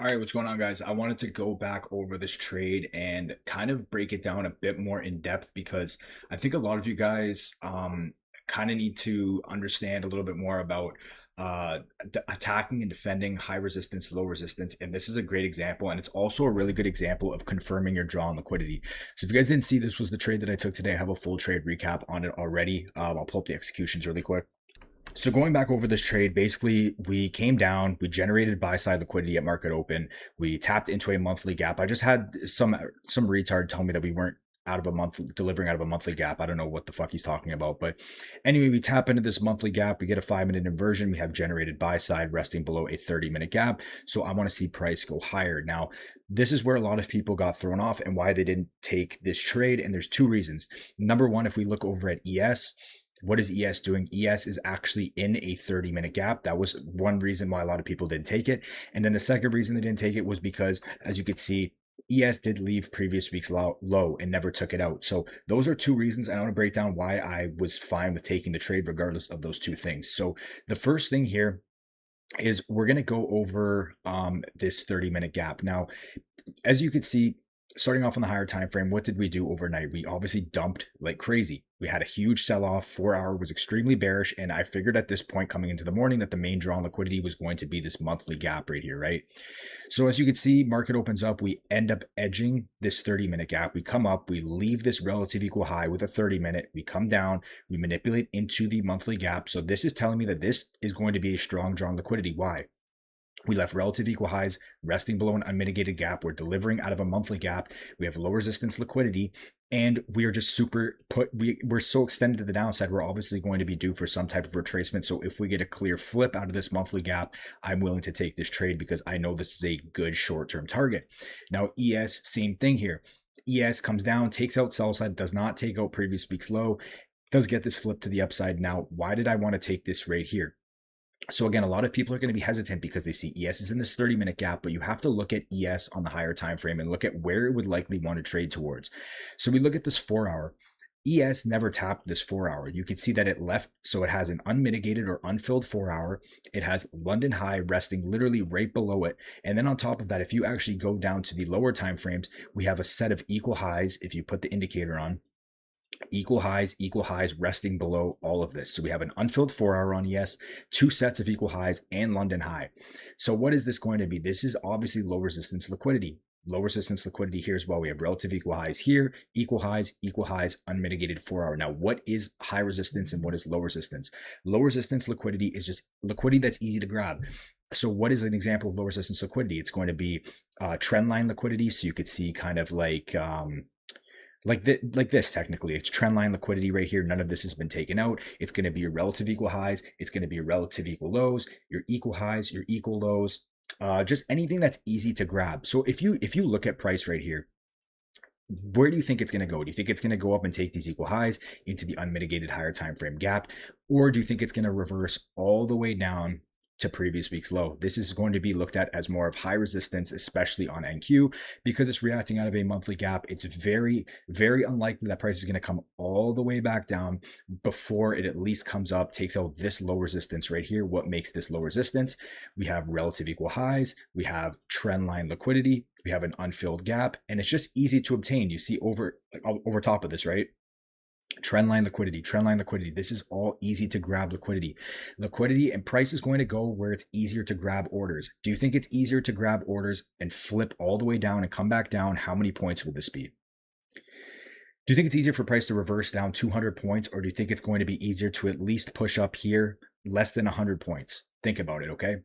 All right, what's going on, guys? I wanted to go back over this trade and kind of break it down a bit more in depth because I think a lot of you guys kind of need to understand a little bit more about attacking and defending high resistance, low resistance. And this is a great example. And it's also a really good example of confirming your draw on liquidity. So if you guys didn't see, this was the trade that I took today. I have a full trade recap on it already. I'll pull up the executions really quick. So going back over this trade, basically we came down, we generated buy side liquidity at market open. We tapped into a monthly gap. I just had some retard tell me that we weren't out of a month delivering out of a monthly gap. I don't know what the fuck he's talking about, but anyway, we tap into this monthly gap. We get a 5-minute inversion. We have generated buy side resting below a 30-minute gap. So I want to see price go higher. Now, this is where a lot of people got thrown off and why they didn't take this trade. And there's two reasons. Number one, if we look over at ES, what is ES doing? ES is actually in a 30-minute gap. That was one reason why a lot of people didn't take it. And then the second reason they didn't take it was because, as you could see, ES did leave previous week's low and never took it out. So those are two reasons. And I want to break down why I was fine with taking the trade regardless of those two things. So the first thing here is we're going to go over this 30-minute gap. Now, as you can see, starting off on the higher time frame, what did we do overnight? We obviously dumped like crazy. We had a huge sell-off. 4-hour was extremely bearish, and I figured at this point coming into the morning that the main draw on liquidity was going to be this monthly gap right here, right? So as you can see, market opens up. We end up edging this 30-minute gap. We come up, we leave this relative equal high with a 30-minute. We come down, we manipulate into the monthly gap. So this is telling me that this is going to be a strong draw on liquidity. Why? We left relative equal highs resting below an unmitigated gap. We're delivering out of a monthly gap. We have low resistance liquidity, and we are just we're so extended to the downside. We're obviously going to be due for some type of retracement. So if we get a clear flip out of this monthly gap, I'm willing to take this trade because I know this is a good short-term target. Now, ES, same thing here. ES comes down, takes out sell side, does not take out previous week's low, does get this flip to the upside. Now, why did I want to take this right here? So again, a lot of people are going to be hesitant because they see ES is in this 30-minute gap, but you have to look at ES on the higher time frame and look at where it would likely want to trade towards. So we look at this 4-hour. ES never tapped this 4-hour. You can see that it left, so it has an unmitigated or unfilled 4-hour. It has London high resting literally right below it. And then on top of that, if you actually go down to the lower time frames, we have a set of equal highs if you put the indicator on. Equal highs resting below all of this. So we have an unfilled 4-hour on ES, two sets of equal highs, and London high. So what is this going to be? This is obviously low resistance liquidity. Low resistance liquidity here as well. We have relative equal highs here, equal highs, unmitigated 4-hour. Now, what is high resistance and what is low resistance? Low resistance liquidity is just liquidity that's easy to grab. So what is an example of low resistance liquidity? It's going to be trend line liquidity. So you could see kind of like this technically. It's trend line liquidity right here. None of this has been taken out. It's going to be your relative equal highs. It's going to be your relative equal lows, your equal highs, your equal lows, just anything that's easy to grab. So if you look at price right here, where do you think it's going to go? Do you think it's going to go up and take these equal highs into the unmitigated higher time frame gap, or do you think it's going to reverse all the way down to previous week's low? This is going to be looked at as more of high resistance, especially on NQ, because it's reacting out of a monthly gap. It's very, very unlikely that price is going to come all the way back down before it at least comes up, takes out this low resistance right here. What makes this low resistance? We have relative equal highs, we have trend line liquidity, we have an unfilled gap, and it's just easy to obtain. You see over top of this, right? Trend line liquidity. This is all easy to grab liquidity. And price is going to go where it's easier to grab orders. Do you think it's easier to grab orders and flip all the way down and come back down? How many points would this be? Do you think it's easier for price to reverse down 200 points, or do you think it's going to be easier to at least push up here less than 100 points? Think about it, okay?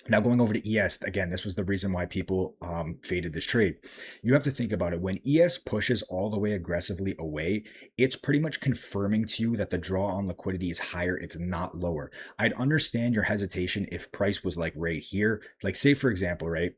Now going over to ES, again, this was the reason why people faded this trade. You have to think about it. When ES pushes all the way aggressively away, it's pretty much confirming to you that the draw on liquidity is higher. It's not lower. I'd understand your hesitation if price was like right here. Like say, for example, right,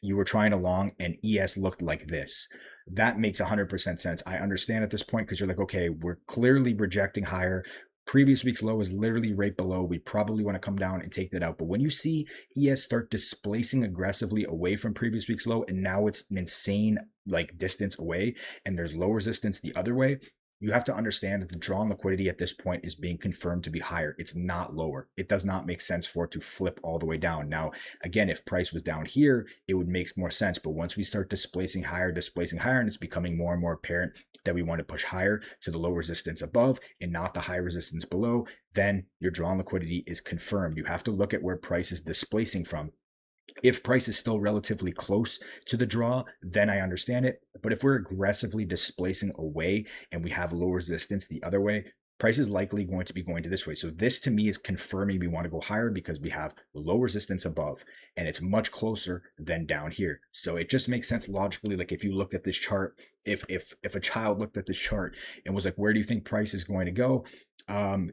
you were trying along and ES looked like this. That makes 100% sense. I understand at this point because you're like, okay, we're clearly rejecting higher. Previous week's low is literally right below. We probably want to come down and take that out. But when you see ES start displacing aggressively away from previous week's low, and now it's an insane like distance away, and there's low resistance the other way, you have to understand that the drawn liquidity at this point is being confirmed to be higher. It's not lower. It does not make sense for it to flip all the way down. Now, again, if price was down here, it would make more sense. But once we start displacing higher, and it's becoming more and more apparent that we want to push higher to the low resistance above and not the high resistance below, then your drawn liquidity is confirmed. You have to look at where price is displacing from. If price is still relatively close to the draw, then I understand it. But if we're aggressively displacing away and we have low resistance the other way, price is likely going to be going to this way. So this to me is confirming we want to go higher because we have low resistance above and it's much closer than down here. So it just makes sense logically. Like if you looked at this chart, if a child looked at this chart and was like, where do you think price is going to go?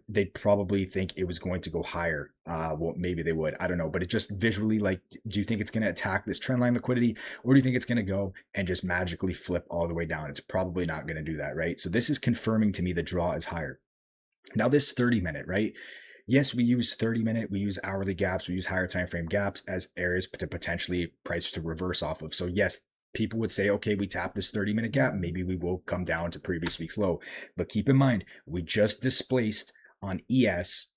They'd probably think it was going to go higher. Well, maybe they would, I don't know, but it just visually, like, do you think it's going to attack this trendline liquidity, or do you think it's going to go and just magically flip all the way down? It's probably not going to do that, right? So this is confirming to me the draw is higher. Now this 30-minute, right? Yes, we use 30-minute, we use hourly gaps, we use higher time frame gaps as areas to potentially price to reverse off of. So yes, people would say, okay, we tap this 30-minute gap, maybe we will come down to previous week's low. But keep in mind, we just displaced on ES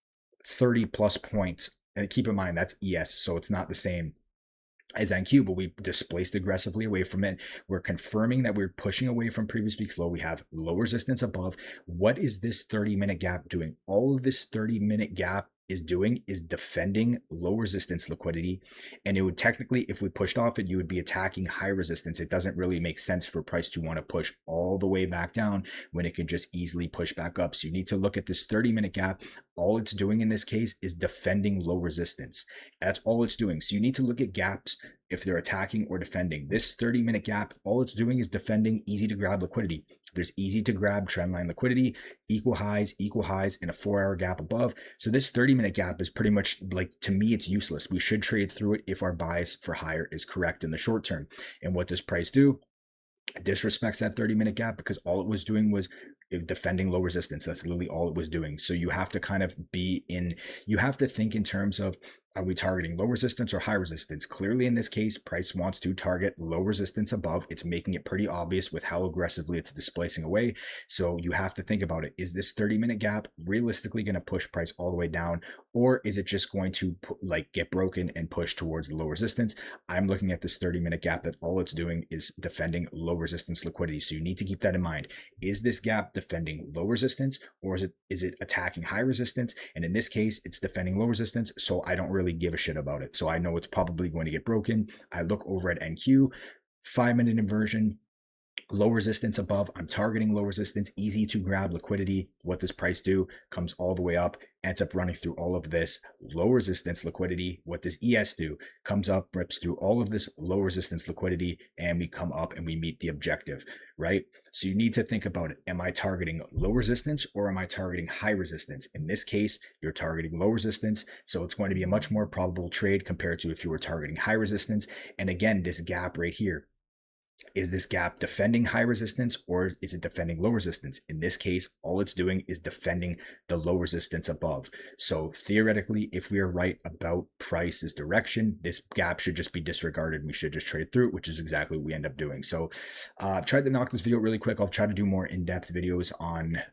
30 plus points. And keep in mind, that's ES, so it's not the same as NQ, but we displaced aggressively away from it. We're confirming that we're pushing away from previous week's low. We have low resistance above. What is this 30-minute gap doing? All of this 30-minute gap is doing is defending low resistance liquidity. And it would technically, if we pushed off it, you would be attacking high resistance. It doesn't really make sense for price to want to push all the way back down when it can just easily push back up. So you need to look at this 30-minute gap. All it's doing in this case is defending low resistance. That's all it's doing. So you need to look at gaps if they're attacking or defending. This 30-minute gap, all it's doing is defending easy to grab liquidity. There's easy to grab trendline liquidity, equal highs, and a 4-hour gap above. So this 30-minute gap is pretty much, like, to me, it's useless. We should trade through it if our bias for higher is correct in the short term. And what does price do? It disrespects that 30-minute gap because all it was doing was defending low resistance. That's literally all it was doing. So you have to kind of you have to think in terms of, are we targeting low resistance or high resistance? Clearly in this case, price wants to target low resistance above. It's making it pretty obvious with how aggressively it's displacing away. So you have to think about it. Is this 30-minute gap realistically going to push price all the way down? Or is it just going to get broken and push towards the low resistance? I'm looking at this 30-minute gap that all it's doing is defending low resistance liquidity. So you need to keep that in mind. Is this gap defending low resistance, or is it attacking high resistance? And in this case, it's defending low resistance. So I don't really give a shit about it. So I know it's probably going to get broken. I look over at NQ, 5-minute inversion, low resistance above. I'm targeting low resistance, easy to grab liquidity. What does price do? Comes all the way up, ends up running through all of this low resistance liquidity. What does ES do? Comes up, rips through all of this low resistance liquidity, and we come up and we meet the objective, right? So you need to think about it. Am I targeting low resistance or am I targeting high resistance? In this case, you're targeting low resistance. So it's going to be a much more probable trade compared to if you were targeting high resistance. And again, this gap right here, is this gap defending high resistance or is it defending low resistance? In this case, all it's doing is defending the low resistance above. So theoretically, if we are right about price's direction, this gap should just be disregarded. We should just trade through it, which is exactly what we end up doing. So I've tried to knock this video really quick. I'll try to do more in-depth videos on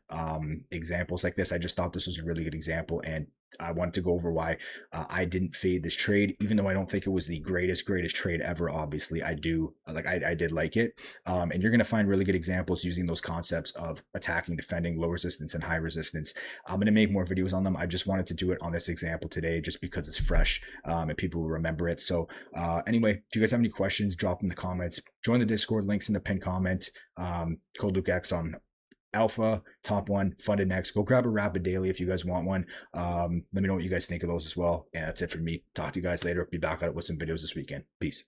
examples like this. I just thought this was a really good example, and I wanted to go over why I didn't fade this trade, even though I don't think it was the greatest trade ever. Obviously, I do I did like it, and you're gonna find really good examples using those concepts of attacking, defending, low resistance, and high resistance. I'm gonna make more videos on them. I just wanted to do it on this example today, just because it's fresh and people will remember it. So anyway, if you guys have any questions, drop them in the comments. Join the Discord, links in the pinned comment. Code LukeX on Alpha, top one, funded next. Go grab a rapid daily if you guys want one. Let me know what you guys think of those as well. And that's it for me. Talk to you guys later. Be back at it with some videos this weekend. Peace.